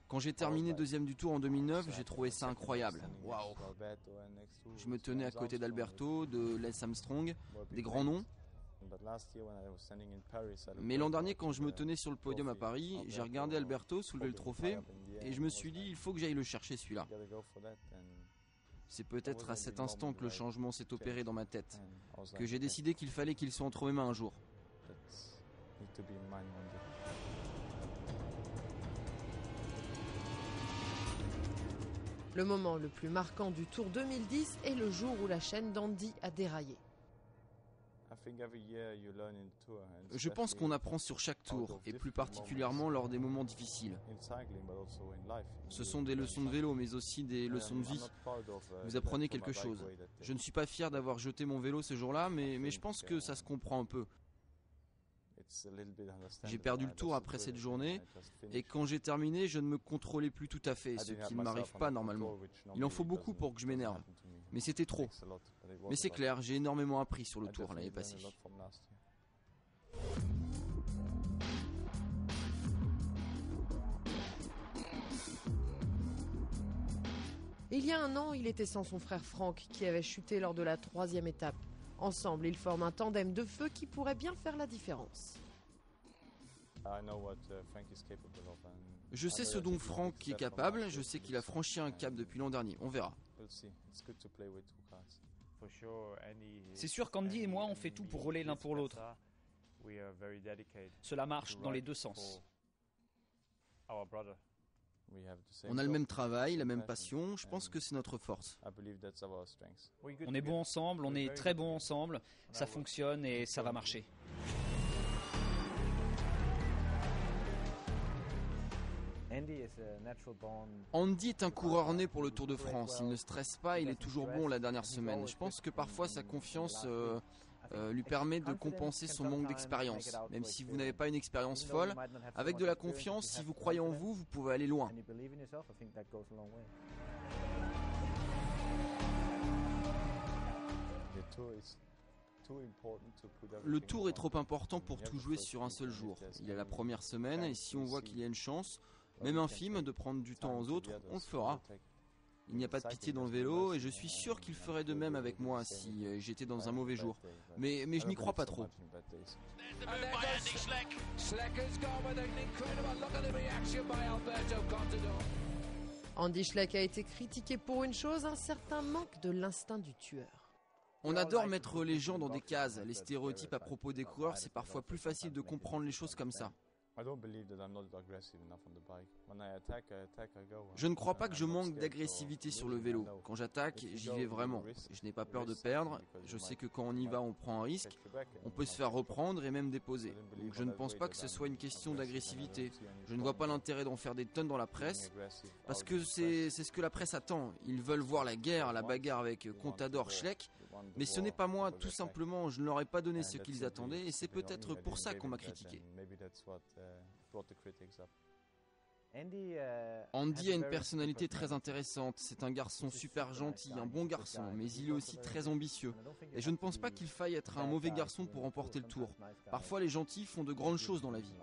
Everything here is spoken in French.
Quand j'ai terminé deuxième du Tour en 2009, j'ai trouvé ça incroyable. Waouh! Je me tenais à côté d'Alberto, de Lance Armstrong, des grands noms. Mais l'an dernier, quand je me tenais sur le podium à Paris, j'ai regardé Alberto soulever le trophée et je me suis dit, il faut que j'aille le chercher celui-là. C'est peut-être à cet instant que le changement s'est opéré dans ma tête, que j'ai décidé qu'il fallait qu'il soit entre mes mains un jour. Le moment le plus marquant du Tour 2010 est le jour où la chaîne d'Andy a déraillé. Je pense qu'on apprend sur chaque tour, et plus particulièrement lors des moments difficiles. Ce sont des leçons de vélo, mais aussi des leçons de vie. Vous apprenez quelque chose. Je ne suis pas fier d'avoir jeté mon vélo ce jour-là, mais je pense que ça se comprend un peu. J'ai perdu le Tour après cette journée, et quand j'ai terminé, je ne me contrôlais plus tout à fait, ce qui ne m'arrive pas normalement. Il en faut beaucoup pour que je m'énerve, mais c'était trop. Mais c'est clair, j'ai énormément appris sur le Tour l'année passée. Il y a un an, il était sans son frère Frank, qui avait chuté lors de la 3e étape. Ensemble, ils forment un tandem de feu qui pourrait bien faire la différence. Je sais ce dont Frank est capable, je sais qu'il a franchi un cap depuis l'an dernier, on verra. C'est sûr qu'Andy et moi, on fait tout pour rouler l'un pour l'autre. Cela marche dans les deux sens. On a le même travail, la même passion, je pense que c'est notre force. On est bons ensemble, on est très bons ensemble, ça fonctionne et ça va marcher. Andy est un coureur né pour le Tour de France, il ne stresse pas, il est toujours bon la dernière semaine. Je pense que parfois sa confiance lui permet de compenser son manque d'expérience. Même si vous n'avez pas une expérience folle, avec de la confiance, si vous croyez en vous, vous pouvez aller loin. Le Tour est trop important pour tout jouer sur un seul jour. Il y a la première semaine et si on voit qu'il y a une chance, même infime, de prendre du temps aux autres, on le fera. Il n'y a pas de pitié dans le vélo et je suis sûr qu'il ferait de même avec moi si j'étais dans un mauvais jour. Mais je n'y crois pas trop. Andy Schleck a été critiqué pour une chose, un certain manque de l'instinct du tueur. On adore mettre les gens dans des cases. Les stéréotypes à propos des coureurs, c'est parfois plus facile de comprendre les choses comme ça. Je ne crois pas que je manque d'agressivité sur le vélo. Quand j'attaque, j'y vais vraiment. Je n'ai pas peur de perdre. Je sais que quand on y va, on prend un risque. On peut se faire reprendre et même déposer. Donc je ne pense pas que ce soit une question d'agressivité. Je ne vois pas l'intérêt d'en faire des tonnes dans la presse. Parce que c'est ce que la presse attend. Ils veulent voir la guerre, la bagarre avec Contador, Schleck. Mais ce n'est pas moi, tout simplement. Je ne leur ai pas donné ce qu'ils attendaient. Et c'est peut-être pour ça qu'on m'a critiqué. Andy a une personnalité très intéressante, c'est un garçon super gentil, un bon garçon, mais il est aussi très ambitieux. Et je ne pense pas qu'il faille être un mauvais garçon pour remporter le Tour. Parfois les gentils font de grandes choses dans la vie.